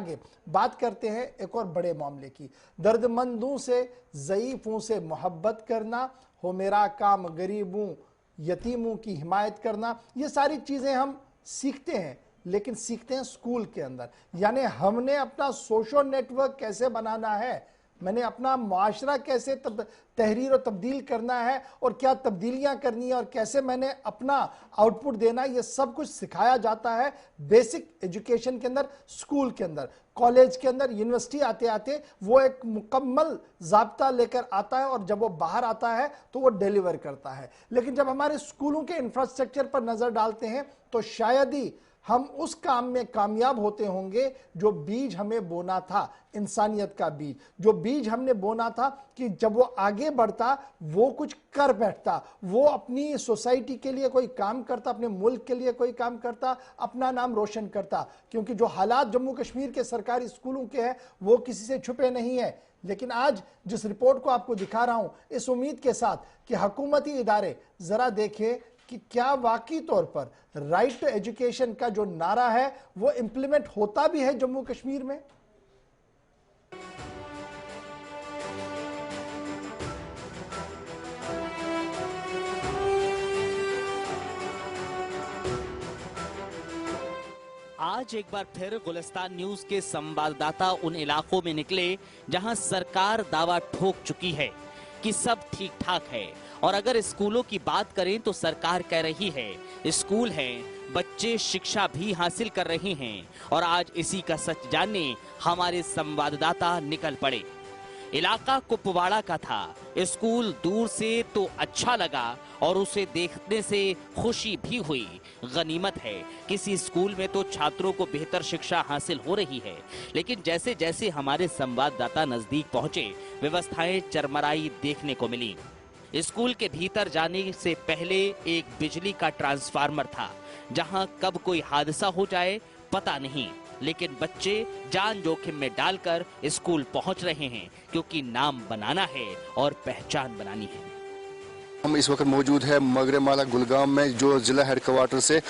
आगे बात करते हैं एक और बड़े मामले की। दर्दमंदों से, ज़ईफ़ों से मोहब्बत करना, हो मेरा काम गरीबों यतीमों की हिमायत करना, ये सारी चीज़ें हम सीखते हैं, लेकिन सीखते हैं स्कूल के अंदर। यानी हमने अपना सोशल नेटवर्क कैसे बनाना है, मैंने अपना माशरा कैसे तहरीर और तब्दील करना है, और क्या तब्दीलियां करनी है, और कैसे मैंने अपना आउटपुट देना है, ये सब कुछ सिखाया जाता है बेसिक एजुकेशन के अंदर, स्कूल के अंदर। कॉलेज के अंदर, यूनिवर्सिटी आते आते वो एक मुकम्मल ज़ाब्ता लेकर आता है, और जब वो बाहर आता है तो वो डिलीवर करता है। लेकिन जब हमारे स्कूलों के इंफ्रास्ट्रक्चर पर नज़र डालते हैं तो शायद ही हम उस काम में कामयाब होते होंगे जो बीज हमें बोना था, इंसानियत का बीज, जो बीज हमने बोना था कि जब वो आगे बढ़ता वो कुछ कर बैठता, वो अपनी सोसाइटी के लिए कोई काम करता, अपने मुल्क के लिए कोई काम करता, अपना नाम रोशन करता। क्योंकि जो हालात जम्मू कश्मीर के सरकारी स्कूलों के हैं वो किसी से छुपे नहीं है। लेकिन आज जिस रिपोर्ट को आपको दिखा रहा हूं, इस उम्मीद के साथ कि हुकूमती इदारे जरा देखें कि क्या वाकई तौर पर राइट टू एजुकेशन का जो नारा है वो इंप्लीमेंट होता भी है जम्मू कश्मीर में। आज एक बार फिर गुलिस्तान न्यूज के संवाददाता उन इलाकों में निकले जहां सरकार दावा ठोक चुकी है कि सब ठीक ठाक है, और अगर स्कूलों की बात करें तो सरकार कह रही है स्कूल हैं, बच्चे शिक्षा भी हासिल कर रहे हैं। और आज इसी का सच जानने हमारे संवाददाता निकल पड़े। इलाका कुपवाड़ा का था। स्कूल दूर से तो अच्छा लगा और उसे देखने से खुशी भी हुई। गनीमत है, किसी स्कूल में तो छात्रों को बेहतर शिक्षा हासिल हो रही है। लेकिन जैसे जैसे हमारे संवाददाता नजदीक पहुंचे, व्यवस्थाएं चरमराई देखने को मिली। स्कूल के भीतर जाने से पहले एक बिजली का ट्रांसफार्मर था, जहां कब कोई हादसा हो जाए पता नहीं। लेकिन बच्चे जान जोखिम में डालकर स्कूल पहुंच रहे हैं, क्योंकि नाम बनाना है और पहचान बनानी है। हम इस वक्त मौजूद है मगरेमाला गुलगाम में, जो जिला हेडक्वार्टर से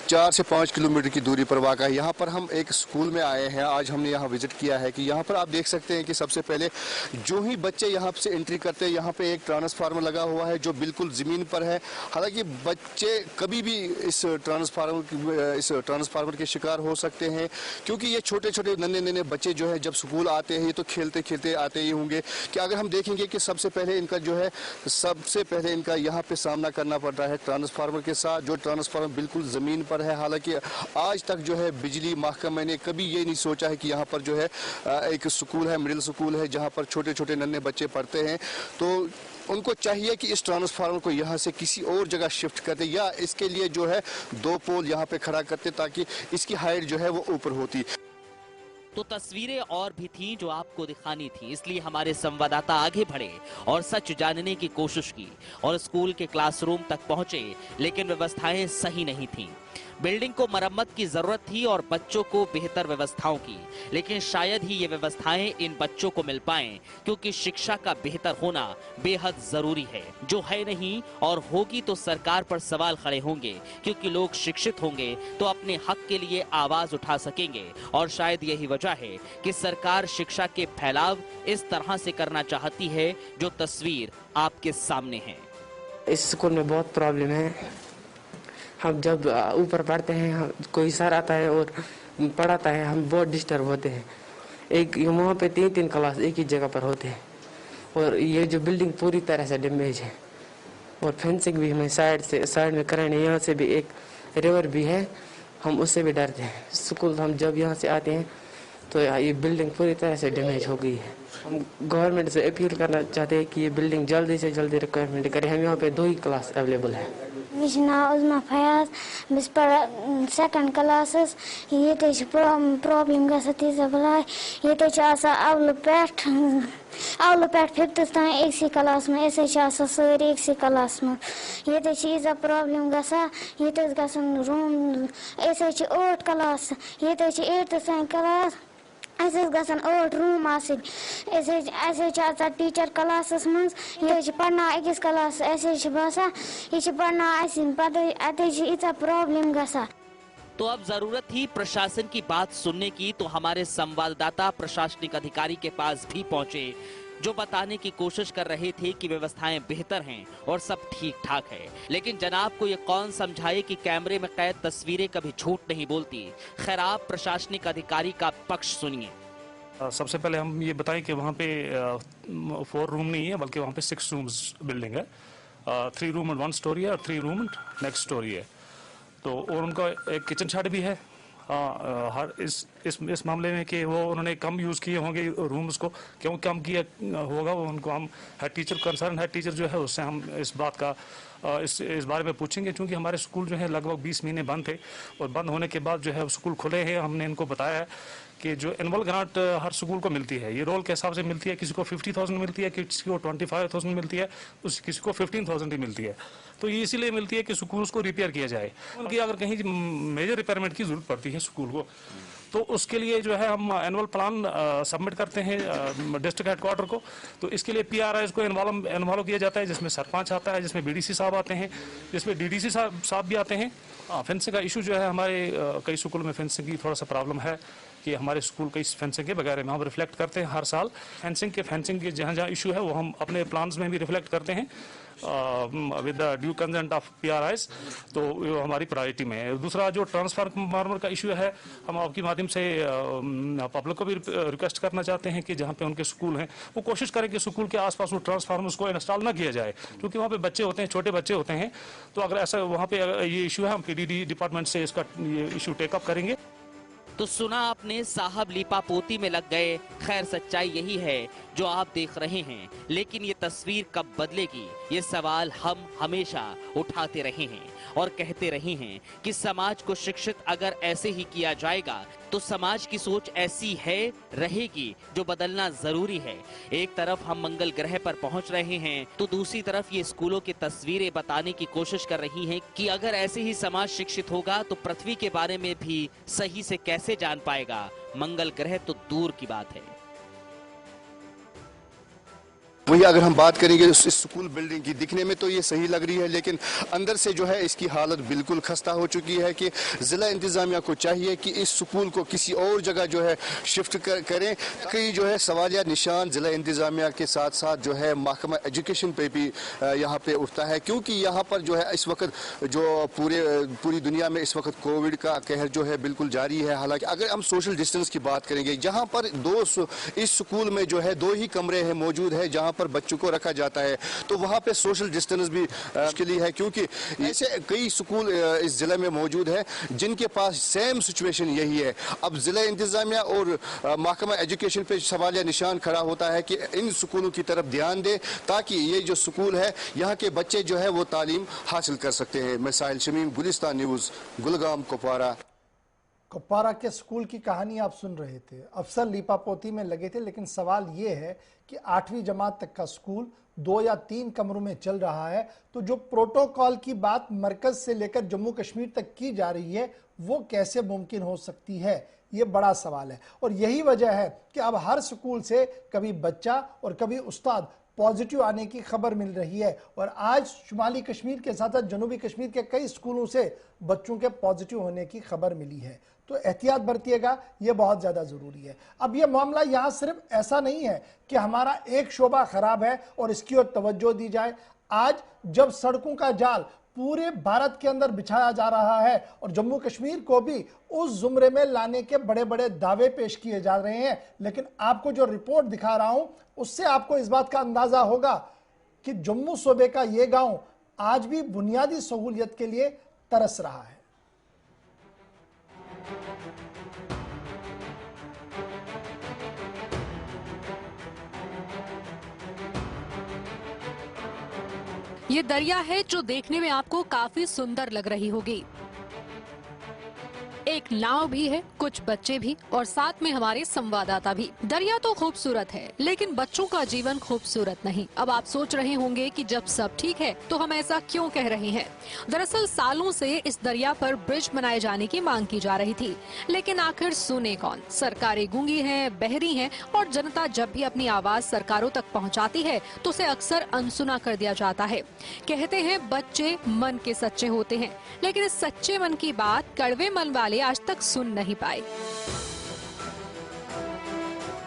4 से 5 किलोमीटर की दूरी पर वाक़ा है। यहाँ पर हम एक स्कूल में आए हैं। आज हमने यहाँ विजिट किया है कि यहाँ पर आप देख सकते हैं कि सबसे पहले जो ही बच्चे यहाँ से एंट्री करते हैं, यहाँ पे एक ट्रांसफार्मर लगा हुआ है जो बिल्कुल ज़मीन पर है। हालांकि बच्चे कभी भी इस ट्रांसफार्मर के शिकार हो सकते हैं, क्योंकि ये छोटे छोटे नन्हे बच्चे जो है जब स्कूल आते हैं ये तो खेलते खेलते आते ही होंगे। कि अगर हम देखेंगे कि सबसे पहले इनका जो है इनका यहाँ पे सामना करना पड़ रहा है ट्रांसफार्मर के साथ, जो ट्रांसफार्मर बिल्कुल ज़मीन पर है। हालांकि आज तक जो है बिजली महकमे ने कभी ये नहीं सोचा है कि यहाँ पर जो है एक स्कूल है, मिडिल स्कूल है, जहाँ पर छोटे छोटे नन्हे बच्चे पढ़ते हैं। तो उनको चाहिए कि इस ट्रांसफार्मर को यहाँ से किसी और जगह शिफ्ट करते, या इसके लिए जो है 2 पोल यहाँ पे खड़ा करते, ताकि इसकी हाइट जो है वो ऊपर होती। तो तस्वीरें और भी थीं जो आपको दिखानी थी, इसलिए हमारे संवाददाता आगे बढ़े और सच जानने की कोशिश की और स्कूल के क्लासरूम तक पहुंचे। लेकिन व्यवस्थाएं सही नहीं थीं। बिल्डिंग को मरम्मत की जरूरत थी और बच्चों को बेहतर व्यवस्थाओं की, लेकिन शायद ही ये व्यवस्थाएं इन बच्चों को मिल पाएं, क्योंकि शिक्षा का बेहतर होना बेहद जरूरी है, जो है नहीं। और होगी तो सरकार पर सवाल खड़े होंगे, क्योंकि लोग शिक्षित होंगे तो अपने हक के लिए आवाज उठा सकेंगे। और शायद यही वजह है कि सरकार शिक्षा के फैलाव इस तरह से करना चाहती है जो तस्वीर आपके सामने है। इस स्कूल में बहुत प्रॉब्लम है। हम जब ऊपर पढ़ते हैं, कोई सर आता है और पढ़ाता है, हम बहुत डिस्टर्ब होते हैं। एक वहाँ पे 3-3 क्लास एक ही जगह पर होते हैं, और ये जो बिल्डिंग पूरी तरह से डैमेज है, और फेंसिंग भी हमें साइड में कराने। यहाँ से भी एक रिवर भी है, हम उससे भी डरते हैं। स्कूल हम जब यहाँ से आते हैं तो ये बिल्डिंग पूरी तरह से डैमेज हो गई है। हम गवर्नमेंट से अपील करना चाहते हैं कि ये बिल्डिंग जल्दी से जल्दी रिक्वायरमेंट करें। हम यहाँ पे 2 ही क्लास अवेलेबल है। नाव उज़मा फयाज, बस पर सेकंड क्लासेस। ये प्रॉब्लम गसा तीजा बलाय, ये अवल पे 5th तान एक क्लास में, ऐसे सारी एक क्लास में। ये ईजा प्रॉब्लम गसा, ये गसन रूम, ऐसे 8 क्लास, ये 8th तान क्लास, ऐसे गसन 8 रूम आसिन। ऐसे टीचर क्लासस मज, ये पढ़ना अकिस क्लास, ऐसे बसा ये पढ़ना आसिन, पता इतना प्रॉब्लम गसा। तो अब जरूरत थी प्रशासन की बात सुनने की, तो हमारे संवाददाता प्रशासनिक अधिकारी के पास भी पहुंचे, जो बताने की कोशिश कर रहे थे कि व्यवस्थाएं बेहतर हैं और सब ठीक ठाक है। लेकिन जनाब को ये कौन समझाए कि कैमरे में कैद तस्वीरें कभी झूठ नहीं बोलती। खैर, आप प्रशासनिक अधिकारी का पक्ष सुनिए। सबसे पहले हम ये बताएं कि वहाँ पे 4 रूम नहीं है, बल्कि वहाँ पे 6 रूम्स बिल्डिंग है। 3 रूम एंड 1 स्टोरी है और 3 रूम नेक्स्ट स्टोरी है। तो और उनका एक किचन शेड भी है। हर इस मामले में कि वो उन्होंने कम यूज़ किए होंगे रूम्स को, क्यों कम किया होगा वो उनको हम head teacher, concern head teacher जो है उससे हम इस बात का इस बारे में पूछेंगे, क्योंकि हमारे स्कूल जो है लगभग 20 महीने बंद थे और बंद होने के बाद जो है स्कूल खुले हैं। हमने इनको बताया है कि जो एनुअल ग्रांट हर स्कूल को मिलती है, ये रोल के हिसाब से मिलती है। किसी को 50,000 मिलती है, किसी को 25,000 मिलती है, किसी को 15,000 ही मिलती है। तो ये इसीलिए मिलती है कि स्कूल उसको रिपेयर किया जाए। उनकी अगर कहीं मेजर रिपेयरमेंट की जरूरत पड़ती है स्कूल को, तो उसके लिए जो है हम एनुअल प्लान सबमिट करते हैं डिस्ट्रिक्ट हेडक्वार्टर को। तो इसके लिए PRIs को इन्वॉल्व किया जाता है, जिसमें सरपंच आता है, जिसमें BDC साहब आते हैं, जिसमें DDC साहब भी आते हैं। फेंसिंग का इशू जो है हमारे कई स्कूल में फेंसिंग की थोड़ा सा प्रॉब्लम है कि हमारे स्कूल कई फेंसिंग के वगैरह में हम रिफ्लेक्ट करते हैं हर साल। फेंसिंग के जहाँ जहाँ इशू है वो हम अपने प्लान्स में भी रिफ्लेक्ट करते हैं with the due consent of PRIs। तो वो हमारी प्रायोरिटी में है। दूसरा जो ट्रांसफार्मर का इशू है, हम आपके माध्यम से पब्लिक को भी रिक्वेस्ट करना चाहते हैं कि जहाँ पे उनके स्कूल हैं वो कोशिश करें कि स्कूल के आसपास वो ट्रांसफार्मर्स को इंस्टॉल ना किया जाए, क्योंकि वहाँ पे बच्चे होते हैं, छोटे बच्चे होते हैं। तो अगर ऐसा वहाँ पे ये इशू है, हम PDD डिपार्टमेंट से इसका ये इशू टेकअप करेंगे। तो सुना आपने, साहब लीपापोती में लग गए। खैर, सच्चाई यही है जो आप देख रहे हैं, लेकिन ये तस्वीर कब बदलेगी, ये सवाल हम हमेशा उठाते रहे हैं और कहते रहे हैं कि समाज को शिक्षित अगर ऐसे ही किया जाएगा तो समाज की सोच ऐसी है रहेगी जो बदलना जरूरी है। एक तरफ हम मंगल ग्रह पर पहुंच रहे हैं, तो दूसरी तरफ ये स्कूलों की तस्वीरें बताने की कोशिश कर रही हैं कि अगर ऐसे ही समाज शिक्षित होगा तो पृथ्वी के बारे में भी सही से कैसे जान पाएगा। मंगल ग्रह तो दूर की बात है। वही अगर हम बात करेंगे इस स्कूल बिल्डिंग की, दिखने में तो ये सही लग रही है, लेकिन अंदर से जो है इसकी हालत बिल्कुल खस्ता हो चुकी है कि ज़िला इंतज़ामिया को चाहिए कि इस स्कूल को किसी और जगह जो है शिफ्ट करें। कई जो है सवालिया निशान ज़िला इंतज़ामिया के साथ साथ जो है महकमा एजुकेशन पे भी यहाँ पे उठता है, क्योंकि यहाँ पर जो है इस वक्त जो पूरी दुनिया में इस वक्त कोविड का कहर जो है बिल्कुल जारी है। हालांकि अगर हम सोशल डिस्टेंस की बात करेंगे, जहाँ पर इस स्कूल में जो है 2 ही कमरे हैं मौजूद है जहाँ पर बच्चों को रखा जाता है, तो वहां पे सोशल डिस्टेंस भी मुश्किल है, क्योंकि ऐसे कई स्कूल इस जिले में मौजूद है जिनके पास सेम सिचुएशन यही है। अब जिला इंतजामिया और महकमा एजुकेशन पे सवालिया निशान खड़ा होता है कि इन स्कूलों की तरफ ध्यान दे, ताकि ये जो स्कूल है यहाँ के बच्चे जो है वो तालीम हासिल कर सकते हैं। मैं साहिल शमीम, गुलिस्तान न्यूज़, गुलगाम, कुपवारा के स्कूल की कहानी आप सुन रहे थे। अफसर लीपापोती में लगे थे, लेकिन सवाल ये है कि 8वीं जमात तक का स्कूल 2 या 3 कमरों में चल रहा है, तो जो प्रोटोकॉल की बात मरकज से लेकर जम्मू कश्मीर तक की जा रही है वो कैसे मुमकिन हो सकती है, ये बड़ा सवाल है। और यही वजह है कि अब हर स्कूल से कभी बच्चा और कभी उस्ताद पॉजिटिव आने की खबर मिल रही है। और आज शुमाली कश्मीर के साथ साथ जनूबी कश्मीर के कई स्कूलों से बच्चों के पॉजिटिव होने की खबर मिली है। तो एहतियात बरतिएगा, ये बहुत ज़्यादा ज़रूरी है। अब ये मामला यहाँ सिर्फ ऐसा नहीं है कि हमारा एक शोबा खराब है और इसकी ओर तवज्जो दी जाए। आज जब सड़कों का जाल पूरे भारत के अंदर बिछाया जा रहा है और जम्मू कश्मीर को भी उस जुमरे में लाने के बड़े बड़े दावे पेश किए जा रहे हैं, लेकिन आपको जो रिपोर्ट दिखा रहा हूं उससे आपको इस बात का अंदाजा होगा कि जम्मू सूबे का ये गांव आज भी बुनियादी सहूलियत के लिए तरस रहा है। ये दरिया है जो देखने में आपको काफी सुंदर लग रही होगी। एक नाव भी है, कुछ बच्चे भी और साथ में हमारे संवाददाता भी। दरिया तो खूबसूरत है लेकिन बच्चों का जीवन खूबसूरत नहीं। अब आप सोच रहे होंगे कि जब सब ठीक है तो हम ऐसा क्यों कह रहे हैं। दरअसल सालों से इस दरिया पर ब्रिज बनाए जाने की मांग की जा रही थी, लेकिन आखिर सुने कौन। सरकारें गूंगी हैं, बहरी हैं और जनता जब भी अपनी आवाज सरकारों तक पहुंचाती है तो उसे अक्सर अनसुना कर दिया जाता है। कहते हैं बच्चे मन के सच्चे होते हैं, लेकिन इस सच्चे मन की बात कड़वे मन वाले आज तक सुन नहीं पाए।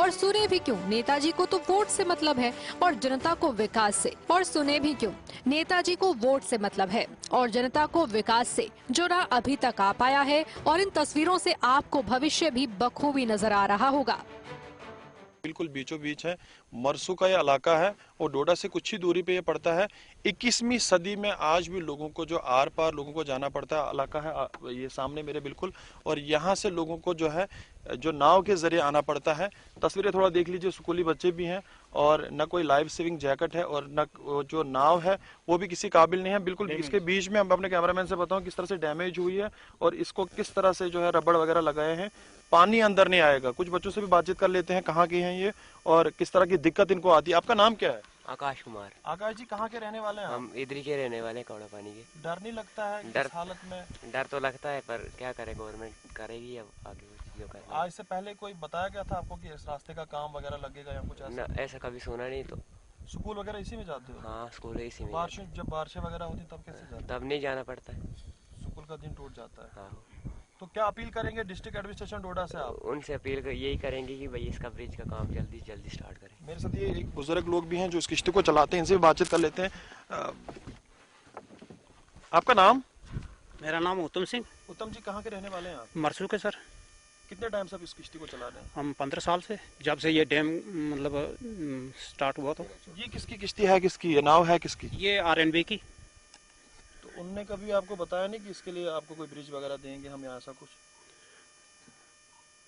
और सुने भी क्यों, नेताजी को तो वोट से मतलब है और जनता को विकास से। और सुने भी क्यों, नेताजी को वोट से मतलब है और जनता को विकास से, जो ना अभी तक आ पाया है। और इन तस्वीरों से आपको भविष्य भी बखूबी नजर आ रहा होगा। बिल्कुल बीचों बीच है, मरसू का ये इलाका है और डोडा से कुछ ही दूरी पे ये पड़ता है। 21वीं सदी में आज भी लोगों को जो आर पार लोगों को जाना पड़ता है इलाका है ये सामने मेरे बिल्कुल। और यहाँ से लोगों को जो है जो नाव के जरिए आना पड़ता है। तस्वीरें थोड़ा देख लीजिए, स्कूली बच्चे भी हैं और न कोई लाइफ सेविंग जैकेट है और न जो नाव है वो भी किसी काबिल नहीं है। बिल्कुल इसके बीच में हम अपने कैमरामैन से बताऊं किस तरह से डैमेज हुई है और इसको किस तरह से जो है रबड़ वगैरह लगाए हैं। पानी अंदर नहीं आएगा। कुछ बच्चों से भी बातचीत कर लेते हैं कहाँ के हैं ये और किस तरह की दिक्कत इनको आती है। आपका नाम क्या है? आकाश कुमार। आकाश जी कहाँ के रहने वाले हैं? हम इधर के रहने वाले, कौड़ा पानी के। डर नहीं लगता है डर इस हालत में? डर तो लगता है पर क्या करे, गवर्नमेंट करेगी अब आगे जो करेगी। आज से पहले कोई बताया गया था आपको कि इस रास्ते का काम वगैरह लगेगा या कुछ ऐसा? ऐसा कभी सुना नहीं। तो स्कूल वगैरह इसी में जाते हो? हाँ स्कूल इसी में। जब बारिशें वगैरह होती तब कैसे जाते? तब नहीं जाना पड़ता है, स्कूल का दिन टूट जाता है। हाँ। तो क्या अपील करेंगे डिस्ट्रिक्ट एडमिनिस्ट्रेशन डोडा से आप? उनसे अपील यही करेंगे कि भाई इसका ब्रिज का काम जल्दी जल्दी स्टार्ट करें। मेरे साथ ये एक बुजुर्ग लोग भी हैं जो इस किश्ती को चलाते हैं, इनसे भी बातचीत कर लेते हैं। आपका नाम? मेरा नाम उत्तम सिंह। उत्तम जी कहाँ के रहने वाले हैं आप? मरसू के सर। कितने टाइम से आप इस किश्ती को चला रहे हैं? हम 15 साल से, जब से ये डैम मतलब स्टार्ट हुआ। तो ये किसकी किश्ती है, किसकी ये नाव है, किसकी? ये RNB की। तो उनने कभी आपको बताया नहीं कि इसके लिए आपको कोई ब्रिज वगैरह देंगे हम या ऐसा कुछ?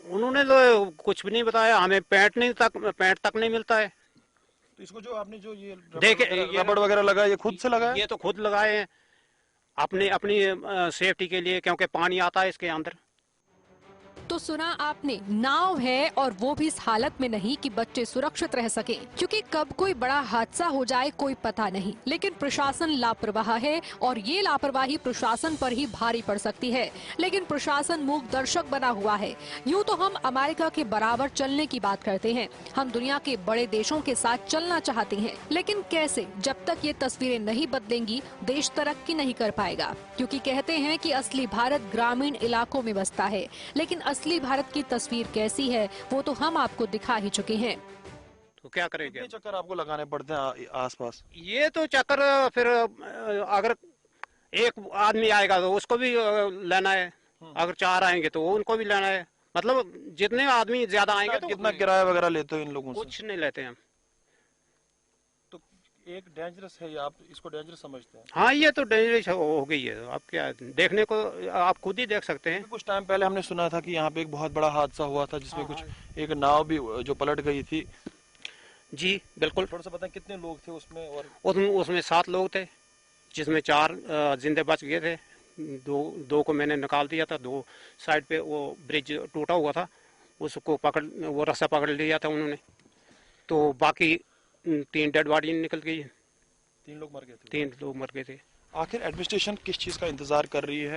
उन्होंने तो कुछ भी नहीं बताया हमें। पैंट तक नहीं मिलता है। तो इसको जो आपने जो ये रबड़ वगैरह लगा ये खुद से लगाया? ये तो खुद लगाए हैं अपनी सेफ्टी के लिए, क्योंकि पानी आता है इसके अंदर। तो सुना आपने, नाव है और वो भी इस हालत में नहीं कि बच्चे सुरक्षित रह सके, क्योंकि कब कोई बड़ा हादसा हो जाए कोई पता नहीं। लेकिन प्रशासन लापरवाह है और ये लापरवाही प्रशासन पर ही भारी पड़ सकती है। लेकिन प्रशासन मूक दर्शक बना हुआ है। यूँ तो हम अमेरिका के बराबर चलने की बात करते हैं, हम दुनिया के बड़े देशों के साथ चलना चाहते हैं, लेकिन कैसे? जब तक ये तस्वीरें नहीं बदलेंगी देश तरक्की नहीं कर पाएगा। क्योंकि कहते हैं कि असली भारत ग्रामीण इलाकों में बसता है, लेकिन असली भारत की तस्वीर कैसी है वो तो हम आपको दिखा ही चुके हैं। तो क्या करेंगे? कितने चक्कर आपको लगाने पड़ते हैं आसपास? ये तो चक्कर फिर अगर एक आदमी आएगा तो उसको भी लेना है, अगर 4 आएंगे तो उनको भी लेना है। मतलब जितने आदमी ज्यादा आएंगे तो कितना किराया वगैरह लेते हो इन लोगों से? कुछ नहीं लेते हैं। एक डेंजरस है, आप इसको डेंजरस समझते हैं? हाँ ये तो डेंजरस हो गई है। आप क्या देखने को आप खुद ही देख सकते हैं। कुछ टाइम पहले हमने सुना था कि यहाँ पे एक बहुत बड़ा हादसा हुआ था जिसमें कुछ एक नाव भी जो पलट गई थी। जी बिल्कुल। थोड़ा सा बताएं कितने लोग थे उसमें? और उसमें 7 लोग थे, जिसमें 4 जिंदे बच गए थे। दो को मैंने निकाल दिया था। 2 साइड पे वो ब्रिज टूटा हुआ था, उसको वो रस्सा पकड़ लिया था उन्होंने। तो बाकी 3 डेड बॉडी निकल गई। 3 लोग मर गए थे। 3 लोग मर गए थे। आखिर एडमिनिस्ट्रेशन किस चीज का इंतजार कर रही है?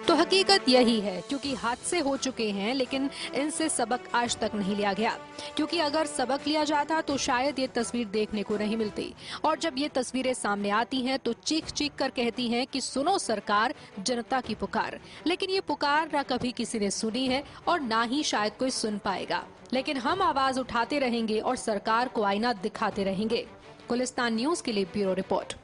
तो हकीकत यही है, क्योंकि हादसे हो चुके हैं लेकिन इनसे सबक आज तक नहीं लिया गया। क्योंकि अगर सबक लिया जाता तो शायद ये तस्वीर देखने को नहीं मिलती। और जब ये तस्वीरें सामने आती हैं तो चीख चीख कर कहती हैं कि सुनो सरकार, जनता की पुकार। लेकिन ये पुकार ना कभी किसी ने सुनी है और ना ही शायद कोई सुन पाएगा। लेकिन हम आवाज उठाते रहेंगे और सरकार को आईना दिखाते रहेंगे। गुलिस्तान न्यूज के लिए ब्यूरो रिपोर्ट।